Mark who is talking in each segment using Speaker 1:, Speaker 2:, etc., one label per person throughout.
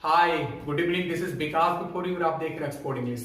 Speaker 1: Hi, good evening. This is Vikas before you. आप देख रहे हैं एक्सपोर्ट इंग्लिश।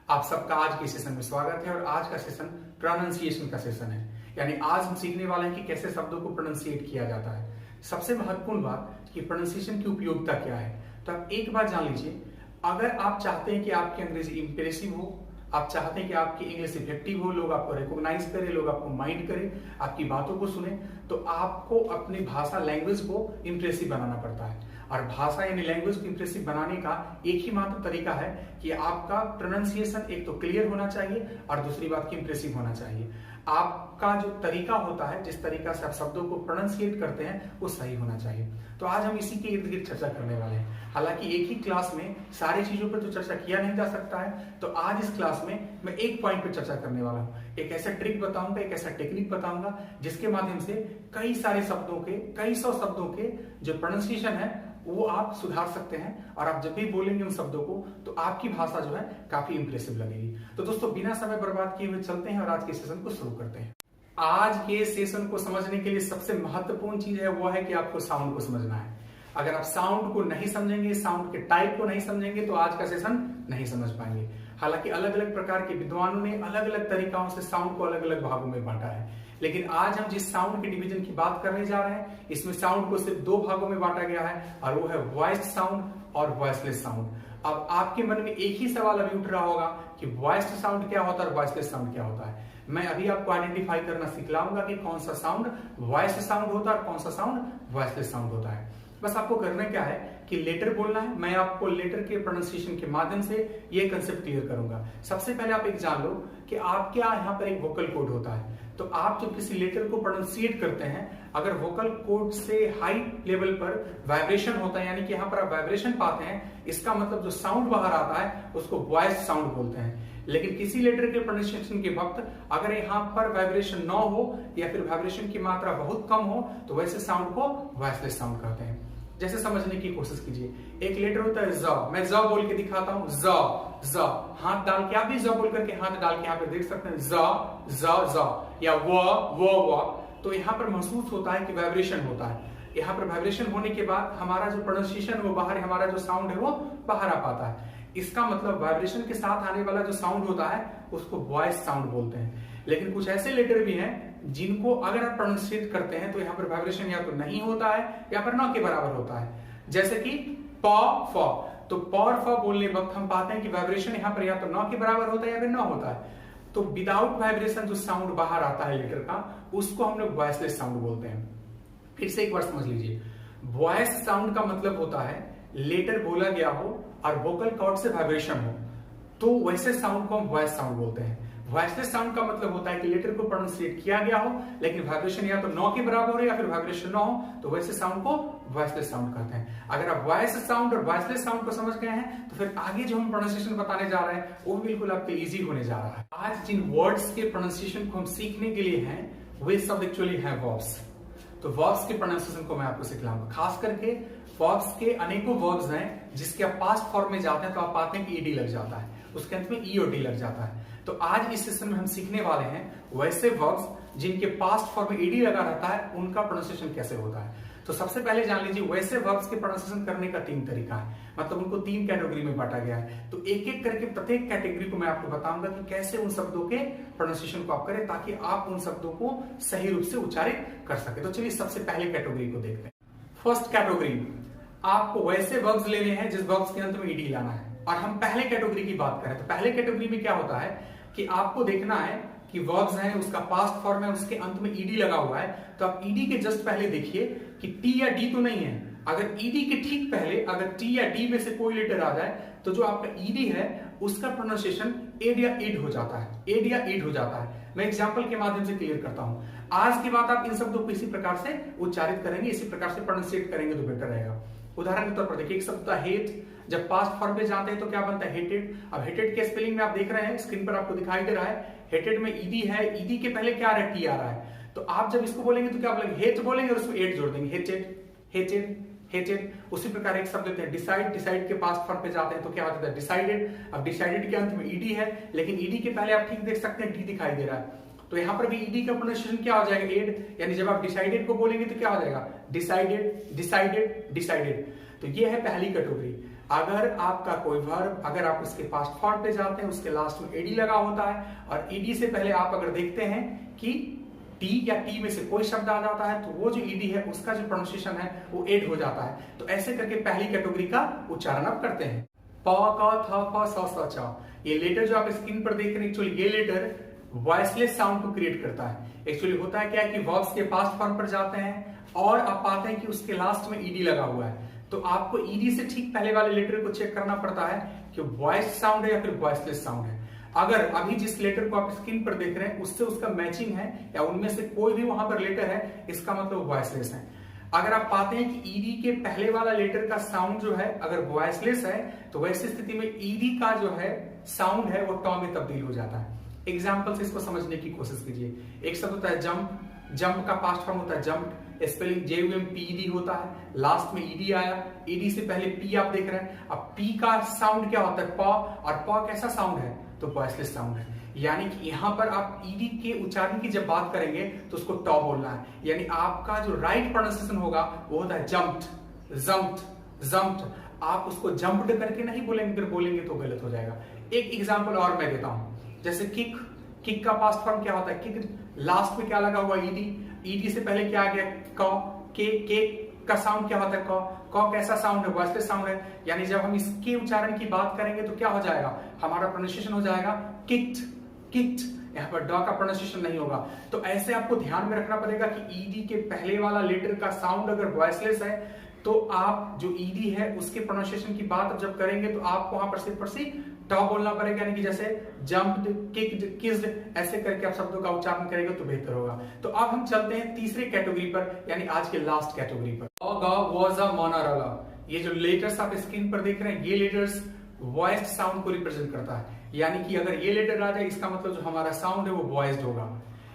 Speaker 1: आप सबका आज के सेशन में स्वागत है और आज का सेशन प्रोनाउंसिएशन का सेशन है। यानी आज हम सीखने वाले हैं कि कैसे शब्दों को प्रोनाउंसिएट किया जाता है। सबसे महत्वपूर्ण बात कि प्रोनाउंसिएशन की उपयोगिता क्या है। तो आप एक बात जान लीजिए, अगर आप चाहते हैं कि आपकी अंग्रेजी इंप्रेसिव हो, आप चाहते हैं कि आपकी इंग्लिश इफेक्टिव हो, लोग आपको रिकॉग्नाइज करें, लोग आपको माइंड करें, आपकी बातों को सुने, तो आपको अपनी भाषा लैंग्वेज को इंप्रेसिव बनाना पड़ता है। और भाषा यानी लैंग्वेज को इंप्रेसिव बनाने का एक ही मात्र तरीका है कि आपका प्रोनाउंसिएशन एक तो क्लियर होना चाहिए और दूसरी बात की इंप्रेसिव होना चाहिए। आपका जो तरीका होता है, जिस तरीका से आप शब्दों को प्रोनाउंसिएट करते हैं, वो सही होना चाहिए। तो आज हम इसी के इर्द गिर्द चर्चा करने वाले हैं। हालांकि एक ही क्लास में सारी चीजों पर तो चर्चा किया नहीं जा सकता है, तो आज इस क्लास में मैं एक पॉइंट पर चर्चा करने वाला हूं। एक ऐसा ट्रिक बताऊंगा, एक ऐसा टेक्निक बताऊंगा जिसके माध्यम से कई सारे शब्दों के, कई सौ शब्दों के जो प्रोनाउंसिएशन है वो आप सुधार सकते हैं। और आप जब भी बोलेंगे उन शब्दों को तो आपकी भाषा जो है काफी इंप्रेसिव लगेगी। तो दोस्तों, बिना समय बर्बाद किए हुए चलते हैं और आज के सेशन को शुरू करते हैं। आज के सेशन को समझने के लिए सबसे महत्वपूर्ण चीज है वो है कि आपको साउंड को समझना है। अगर आप साउंड को नहीं समझेंगे, साउंड के टाइप को नहीं समझेंगे, तो आज का सेशन नहीं समझ पाएंगे। हालांकि अलग अलग प्रकार के विद्वानों ने अलग अलग तरीकों से साउंड को अलग अलग भागों में बांटा है, लेकिन आज हम जिस साउंड के डिवीजन की बात करने जा रहे हैं, इसमें साउंड को सिर्फ दो भागों में बांटा गया है और वो है वॉइस्ड साउंड और वॉइसलेस साउंड। अब आपके मन में एक ही सवाल अभी उठ रहा होगा कि वॉइस्ड साउंड क्या होता है और वॉइसलेस साउंड क्या होता है। मैं अभी आपको आइडेंटिफाई करना सिखलाऊंगा कि कौन सा साउंड वॉइस्ड साउंड होता है और कौन सा साउंड वॉइसलेस साउंड होता है। बस आपको करना क्या है कि लेटर बोलना है। मैं आपको लेटर के प्रोनाउंसिएशन के माध्यम से ये कंसेप्ट क्लियर करूंगा। सबसे पहले आप एक जान लो कि आपके यहाँ पर एक वोकल कोड होता है। तो आप जब किसी लेटर को प्रोनाउंसिएट करते हैं, अगर वोकल कोड से हाई लेवल पर वाइब्रेशन होता है, यानी कि यहाँ पर आप वाइब्रेशन पाते हैं, इसका मतलब जो साउंड बाहर आता है उसको वॉइस साउंड बोलते हैं। लेकिन किसी लेटर के प्रोनाउंसिएशन के वक्त अगर यहाँ पर वाइब्रेशन न हो या फिर वाइब्रेशन की मात्रा बहुत कम हो, तो वैसे साउंड को वॉइसलेस साउंड कहते हैं। जैसे समझने की कोशिश कीजिए, एक लेटर होता है ज। मैं ज बोल के दिखाता हूं, ज। हाथ डाल के, आप भी ज बोल करके हाथ डाल के यहाँ पे देख सकते हैं, ज या वो। तो यहाँ पर महसूस होता है कि वाइब्रेशन होता है। यहाँ पर वाइब्रेशन होने के बाद हमारा जो प्रोनाउंसिएशन वो बाहर, हमारा जो साउंड है वो बाहर आ पाता है। इसका मतलब वाइब्रेशन के साथ आने वाला जो साउंड होता है उसको वॉइस साउंड बोलते हैं। लेकिन कुछ ऐसे लेटर भी हैं जिनको अगर आप प्रोनाउंसिएट करते हैं तो यहाँ पर वाइब्रेशन या तो नहीं होता है या फिर न के बराबर होता है। जैसे कि प, फ। तो प और फ बोलने वक्त हम पाते हैं कि वाइब्रेशन यहाँ पर या तो न के बराबर होता है या फिर न होता है। तो विदाउट वाइब्रेशन जो साउंड बाहर आता है लेटर का, उसको हम लोग वॉइसलेस साउंड बोलते हैं। फिर से एक बार समझ लीजिए, वॉइस साउंड का मतलब होता है लेटर बोला गया हो और वोकल कॉर्ड से वाइब्रेशन हो, तो वैसे साउंड को हम वॉइस साउंड बोलते हैं। वॉइसलेस साउंड का मतलब होता है कि लेटर को प्रोनाउंसिएट किया गया हो लेकिन वाइब्रेशन या तो नौ के बराबर हो या फिर वाइब्रेशन न हो, तो वैसे साउंड को वॉइसलेस साउंड कहते हैं। अगर आप वॉइस साउंड और वॉइसलेस साउंड को समझ गए हैं तो फिर आगे जो हम प्रोनाउंसिएशन बताने जा रहे हैं वो बिल्कुल आपके इजी होने जा रहा है। आज जिन वर्ड्स के प्रोनाउंसिएशन को हम सीखने के लिए हैं वे सब एक्चुअली हैं वर्ब्स। तो वर्ब्स के प्रोनाउंसिएशन को मैं आपको सिखलाऊंगा। खास करके वर्ब्स के अनेकों वर्ब्स हैं जिसके आप पास्ट फॉर्म में जाते हैं तो आप पाते हैं कि ईडी लग जाता है, उसके अंत में ई और डी लग जाता है। तो आज इस सेशन में हम सीखने वाले हैं वैसे वर्ब्स जिनके पास्ट फॉर्म में ईडी लगा रहता है, उनका प्रोनाउंसिएशन कैसे होता है। तो सबसे पहले जान लीजिए, वैसे वर्ब्स के प्रोनाउंसिएशन करने का तीन तरीका है, मतलब उनको तीन कैटेगरी में बांटा गया है। तो एक एक करके प्रत्येक कैटेगरी को मैं आपको बताऊंगा कि कैसे उन शब्दों के प्रोनाउंसिएशन को आप करें ताकि आप उन शब्दों को सही रूप से उच्चारित कर सके। तो चलिए सबसे पहले कैटेगरी को देखते हैं। फर्स्ट कैटेगरी, आपको वैसे वर्ब्स लेने हैं जिस वर्ब्स के अंत में ईडी लाना है। और हम पहले कैटेगरी की बात करें तो पहले कैटेगरी में क्या होता है कि आपको देखना है कि वर्ब्स हैं, उसका पास्ट फॉर्म है, उसके अंत में ईडी लगा हुआ है। तो आप ईडी के जस्ट पहले देखिए कि टी या डी तो नहीं है। अगर ईडी के ठीक पहले अगर टी या डी में से कोई लेटर आ जाए तो जो आपका ईडी है उसका प्रोनाउंसिएशन एड या ईड हो जाता है, एड या ईड हो जाता है। मैं एग्जांपल के माध्यम से क्लियर करता हूं। आज के बाद आप इन शब्दों को इसी प्रकार से उच्चारित करेंगे, इसी प्रकार से प्रोनाउंसिएट करेंगे तो बेटर रहेगा। उदाहरण के तौर पर देखिए, एक शब्द हेट, जब पास्ट फॉर्म पे जाते हैं तो क्या बनता है, हेटेड। अब हेटेड के स्पेलिंग में आप देख रहे हैं, स्क्रीन पर आपको दिखाई दे रहा है, हेटेड में ईडी है, ईडी के पहले क्या आ रहा है, टी आ रहा है। तो आप जब इसको बोलेंगे तो क्या बोलेंगे, हेट बोलेंगे और उसमें एड जोड़ देंगे, हेटेड, हेटेड, हेटेड। उसी प्रकार एक शब्द लेते हैं डिसाइड, डिसाइड के पास्ट फॉर्म पे जाते हैं तो क्या होता है, डिसाइडेड। अब डिसाइडेड के अंत में ईडी है, लेकिन ईडी के पहले आप ठीक देख सकते हैं डी दिखाई दे रहा है। तो यहां पर भी ईडी का प्रोनाउंसिएशन क्या हो जाएगा, एड। यानी जब आप डिसाइडेड को बोलेंगे तो क्या हो जाएगा, डिसाइडेड, डिसाइडेड, डिसाइडेड। तो ये है पहली कैटेगरी। अगर आपका कोई वर्ब, अगर आप उसके पास्ट फॉर्म पे जाते हैं, उसके लास्ट में एडी लगा होता है और एडी से पहले आप अगर देखते हैं कि टी या टी में से कोई शब्द आ जाता है, तो वो जो ईडी है उसका जो प्रोनाउंसिएशन है वो एड हो जाता है। तो ऐसे करके पहली कैटेगरी का उच्चारण आप करते हैं। प, क, थ, फ, स, च। ये लेटर जो आप स्क्रीन पर देख रहे हैं, एक्चुअली ये लेटर वॉइसलेस साउंड को क्रिएट करता है। एक्चुअली होता है क्या है कि वर्ब्स के पास्ट फॉर्म पर जाते हैं और आप पाते हैं कि उसके लास्ट में ईडी लगा हुआ है, तो आपको ईडी से ठीक पहले वाले लेटर को चेक करना पड़ता है कि वॉइस साउंड है या फिर वॉइसलेस साउंड है। अगर अभी जिस लेटर को आप स्क्रीन पर देख रहे हैं उससे उसका मैचिंग है या उनमें से कोई भी वहां पर लेटर है, इसका मतलब वॉइसलेस है। अगर आप पाते हैं कि ईडी के पहले वाला लेटर का साउंड जो है अगर वॉइसलेस है, तो वैसी स्थिति में ईडी का जो है साउंड है वो टॉ में तब्दील हो जाता है। एग्जाम्पल से इसको समझने की कोशिश कीजिए। एक शब्द होता है जंप, जंप का पास्ट फॉर्म होता है जंप, स्पेलिंग JUMPED होता है, लास्ट में ईडी आया, ईडी से पहले पी आप देख रहे हैं। अब पी का साउंड क्या होता है प, और प कैसा साउंड है तो वॉइसलेस साउंड है। यानी कि यहां पर आप ईडी के उच्चारण की जब बात करेंगे तो उसको टॉ बोलना है, यानी आपका जो राइट प्रोनाउंसिएशन होगा वो होता है जंप्ड, जंप्ड, जंप्ड। आप उसको जंप्ड करके नहीं बोलेंगे, फिर बोलेंगे तो गलत हो जाएगा। एक एग्जांपल और मैं देता हूं, जैसे किक, किक का पास्ट फॉर्म क्या होता है किक, लास्ट में क्या लगा हुआ ईडी, ईडी से पहले क्या आ गया क, के का साउंड क्या होता है क कैसा साउंड है वॉइसलेस साउंड है। यानी जब हम इसके उच्चारण की बात करेंगे तो क्या हो जाएगा, हमारा प्रोनाउंसिएशन हो जाएगा किक्ड, किक्ड। यहाँ पर ड का प्रोनाउंसिएशन नहीं होगा। तो ऐसे आपको ध्यान में रखना पड़ेगा कि ईडी के पहले वाला लेटर का साउंड अगर वॉइसलेस है तो आप जो ईडी है उसके प्रोनाउंसिएशन की बात जब करेंगे तो आपको वहां पर सिर्फ टॉ बोलना पड़ेगा, यानी कि जैसे जंप्ड, किक्ड, किस्ड, ऐसे करके आप शब्दों का उच्चारण करेंगे तो बेहतर होगा। तो अब हम चलते हैं तीसरी कैटेगरी पर, यानी आज के लास्ट कैटेगरी पर। अ, ग, व, ज, म, न, र, ल। ये जो लेटर्स आप स्क्रीन पर देख रहे हैं, ये लेटर्स वॉइस्ड साउंड को रिप्रेजेंट करता है। यानी कि अगर ये लेटर आ जाए इसका मतलब जो हमारा साउंड है वो वॉइस्ड होगा।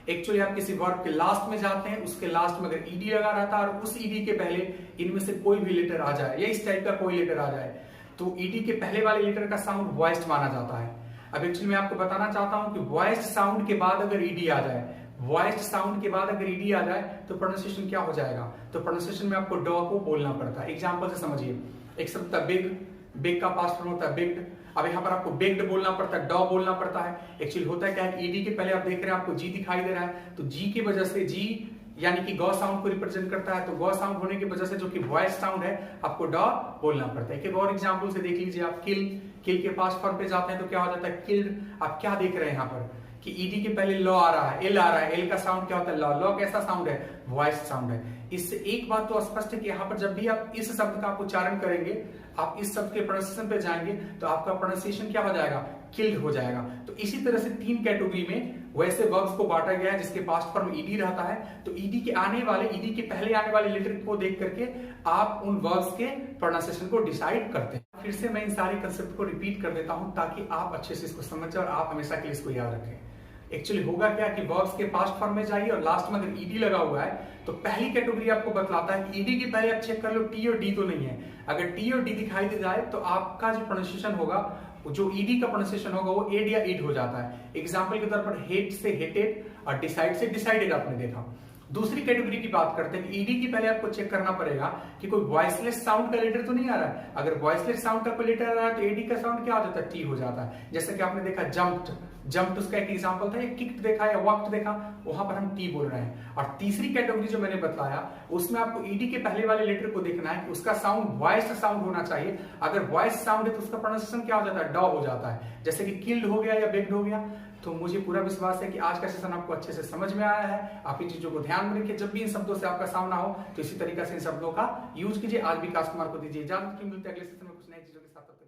Speaker 1: एक्चुअली आप किसी वर्ब के लास्ट में जाते हैं, उसके लास्ट में अगर ईडी लगा रहता है और उस ईडी के पहले इनमें से कोई भी लेटर आ जाए या इस टाइप का कोई लेटर आ जाए तो ईडी के पहले वाले लेटर का साउंड वॉइस्ड माना जाता है। अब एक्चुअली मैं आपको बताना चाहता हूं कि वॉइस्ड साउंड के बाद अगर ईडी आ जाए, वॉइस्ड साउंड के बाद अगर ईडी आ जाए तो प्रोनाउंसिएशन क्या हो जाएगा, तो प्रोनाउंसिएशन में आपको ड को बोलना पड़ता है। एग्जांपल से समझिए, एक शब्द होता है बिग, बिग का पास्ट फॉर्म होता है बिग्ड। अब यहाँ पर आपको बेग्ड बोलना पड़ता है, डॉ बोलना पड़ता है। एक्चुअली होता है क्या है, ईडी के पहले आप देख रहे हैं आपको जी दिखाई दे रहा है, तो जी की वजह से जी यानी कि गौ साउंड को रिप्रेजेंट करता है, तो गौ साउंड होने की वजह से जो कि वॉइस साउंड है आपको डॉ बोलना पड़ता है। एक और एग्जांपल से देख लीजिए आप, किल, किल के पास्ट फॉर्म पे जाते हैं तो क्या हो जाता है किल्ड। आप क्या देख रहे हैं यहाँ पर कि ईडी के पहले लॉ आ रहा है, एल आ रहा है, एल का साउंड क्या होता है लॉ, लॉ कैसा साउंड है वॉइस साउंड है। इससे एक बात तो स्पष्ट है कि यहाँ पर जब भी आप इस शब्द का उच्चारण करेंगे, आप इस शब्द के प्रोनाउंसिएशन पे जाएंगे तो आपका प्रोनाउंसिएशन क्या हो जाएगा, किल्ड हो जाएगा। तो इसी तरह से तीन कैटेगरी में वैसे वर्ब्स को बांटा गया है जिसके पास्ट फॉर्म ईडी रहता है। तो ईडी के आने वाले, ईडी के पहले आने वाले लेटर को देख करके आप उन वर्ब्स के प्रोनाउंसिएशन को डिसाइड करते हैं। फिर से मैं इन सारे कंसेप्ट को रिपीट कर देता हूं ताकि आप अच्छे से इसको समझें और आप हमेशा के लिए इसको याद रखें। एक्चुअली होगा क्या कि वर्ब्स के पास्ट फॉर्म में जाइए और लास्ट में अगर ईडी लगा हुआ है तो पहली कैटेगरी आपको बतलाता है कि ईडी के पहले आप चेक कर लो टी और डी तो नहीं है। अगर टी और डी दिखाई दे जाए तो आपका जो प्रोनाउंसिएशन होगा, जो ईडी का प्रोनाउंसिएशन होगा वो एड या ईड हो जाता है। एग्जांपल के तौर पर हेट से हेटेड और डिसाइड से डिसाइडेड आपने देखा। दूसरी कैटेगरी की बात करते हैं, ईडी की पहले आपको चेक करना पड़ेगा कि कोई वॉइसलेस साउंड का लेटर तो नहीं आ रहा है। अगर वॉइसलेस साउंड का कोई लेटर आ रहा है तो एडी का साउंड क्या हो जाता है, टी हो जाता है। जैसे कि आपने देखा जंप्ड, जंप्ड उसका एक एग्जांपल था, किक्ड देखा या वॉक्ड देखा, वहां पर हम टी बोल रहे हैं। और तीसरी कैटेगरी जो मैंने बताया उसमें आपको ईडी के पहले वाले लेटर को देखना है कि उसका साउंड वॉइस साउंड होना चाहिए। अगर वॉइस साउंड है तो उसका प्रोनाउंसिएशन क्या हो जाता है, डॉ हो जाता है। जैसे कि किल्ड हो गया या बेग्ड हो गया। तो मुझे पूरा विश्वास है कि आज का सेशन आपको अच्छे से समझ में आया है। आप इन चीजों को ध्यान में रखिए, जब भी इन शब्दों से आपका सामना हो तो इसी तरीके से इन शब्दों का यूज कीजिए। आज विकास कुमार को दीजिए इजाजत, मिलते हैं अगले सेशन में कुछ नई चीजों के साथ।